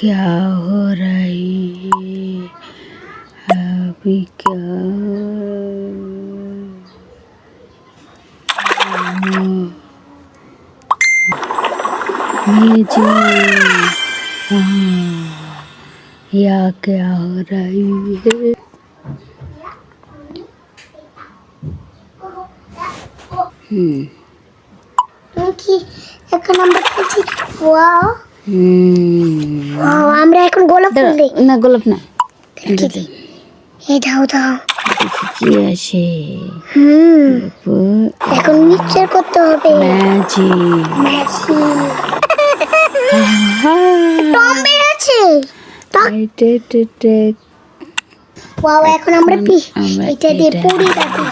क्या हो रही है अभी क्या जी या क्या हो रही है কি এখন আমরা খেলছি ওয়াও ওয়াও আমরা এখন গোলাপ ফুল দেই না গোলাপ না এই দাও দাও কি আছে এখন মিক্সচার করতে হবে ম্যাজিক টম বেরাচ্ছে ওয়াও এখন আমরা এটা দিয়ে পুরি কাটি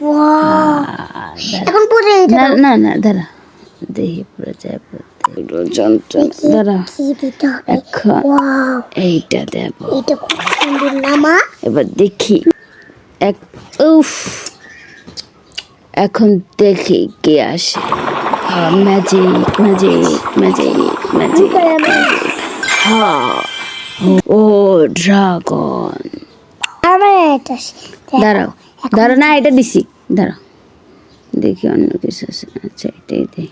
ওয়াও এখন পুরি না না না দাঁড়া দেখি প্রজাপতি দাঁড়া কি দিতে হবে এখন ওয়াও এইটা দেব এটা খুব সুন্দর না মা এবার দেখি উফ এখন দেখি কি আসে ম্যাজিক ম্যাজিক ম্যাজিক ম্যাজিক ও ড্রাগন আবার এটা দাঁড়াও দাঁড়া না এটা দিছি দাঁড়াও দেখি অন্য কিছু আছে আচ্ছা এটাই দে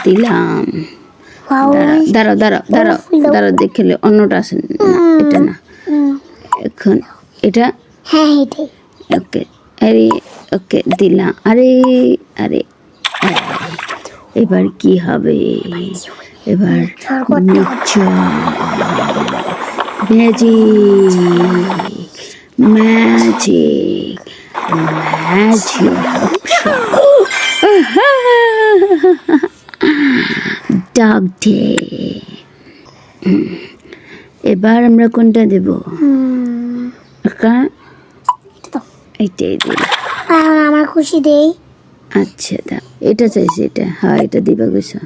দিলাম দাঁড়াও দাঁড়াও দাঁড়াও দাঁড়াও দেখলে অন্যটা আছে না এটা না এখন এটা হ্যাঁ এটাই ওকে আরে ওকে দিলাম আরে আরে এবার কি হবে এবার ম্যাজিক ম্যাজিক ম্যাজিক ডাক দে এবার আমরা কোনটা দেব এইটাই দিই আমার খুশি দেই আচ্ছা দা এটা চাইছি এটা হ্যাঁ এটা দিবা গেছো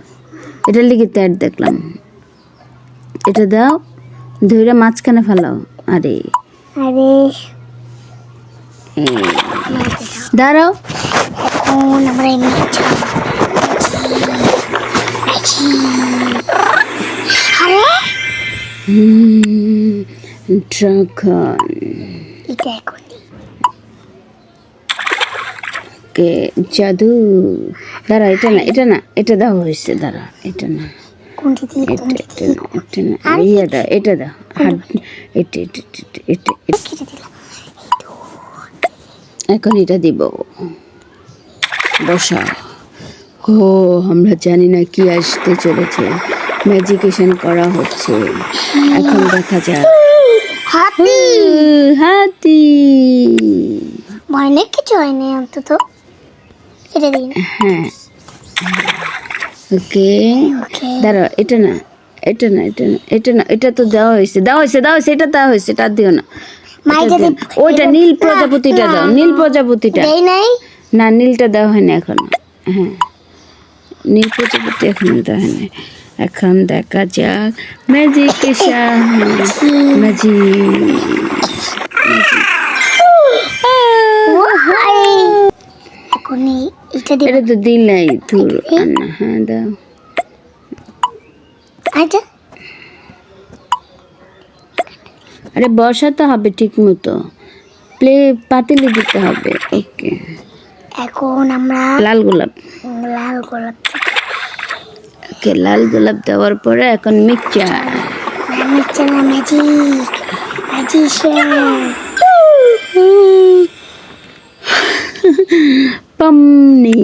এটা লিখে তার দেখলাম এটা দাও ধইরা মাঝখানে ফেলাও আরে আরে দাঁড়াও এখন আমরা আরে ড্রাগন এটা এখন কে জাদু দাঁড়া এটা না এটা না এটা দাও হয়েছে দাঁড়া এটা না কোনটা দিয়ে এটা না এটা না এইটা এটা দাও এটা এটা এটা কেটে দিলাম এখন এটা দিব বসা ও আমরা জানি না কি আসতে চলেছে ম্যাজিকেশন করা হচ্ছে এখন দেখা যাক হাতি হাতি অনেক কিছু হয়নি অন্তত কেটে দিন হ্যাঁ ওকে দাঁড়াও এটা না এটা না এটা না এটা না এটা তো দেওয়া হয়েছে এটা দেওয়া হয়েছে এটা দিও না ওইটা নীল প্রজাপতিটা দাও নীল প্রজাপতিটা দেই নাই না নীলটা দেওয়া হয়নি এখন হ্যাঁ নীল প্রজাপতি এখন দেওয়া হয়নি এখন দেখা যাক ম্যাজিকেশন ম্যাজিক এখন এটা দিয়ে এটা তো দিলাই ধুর না হ্যাঁ দাও আচ্ছা আরে বসাতে হবে ঠিক মতো পাতিলে দিতে হবে ওকে এখন আমরা লাল গোলাপ ওকে লাল গোলাপ দেওয়ার পরে এখন মিক্সচার ম্যাজিশিয়ান পামনি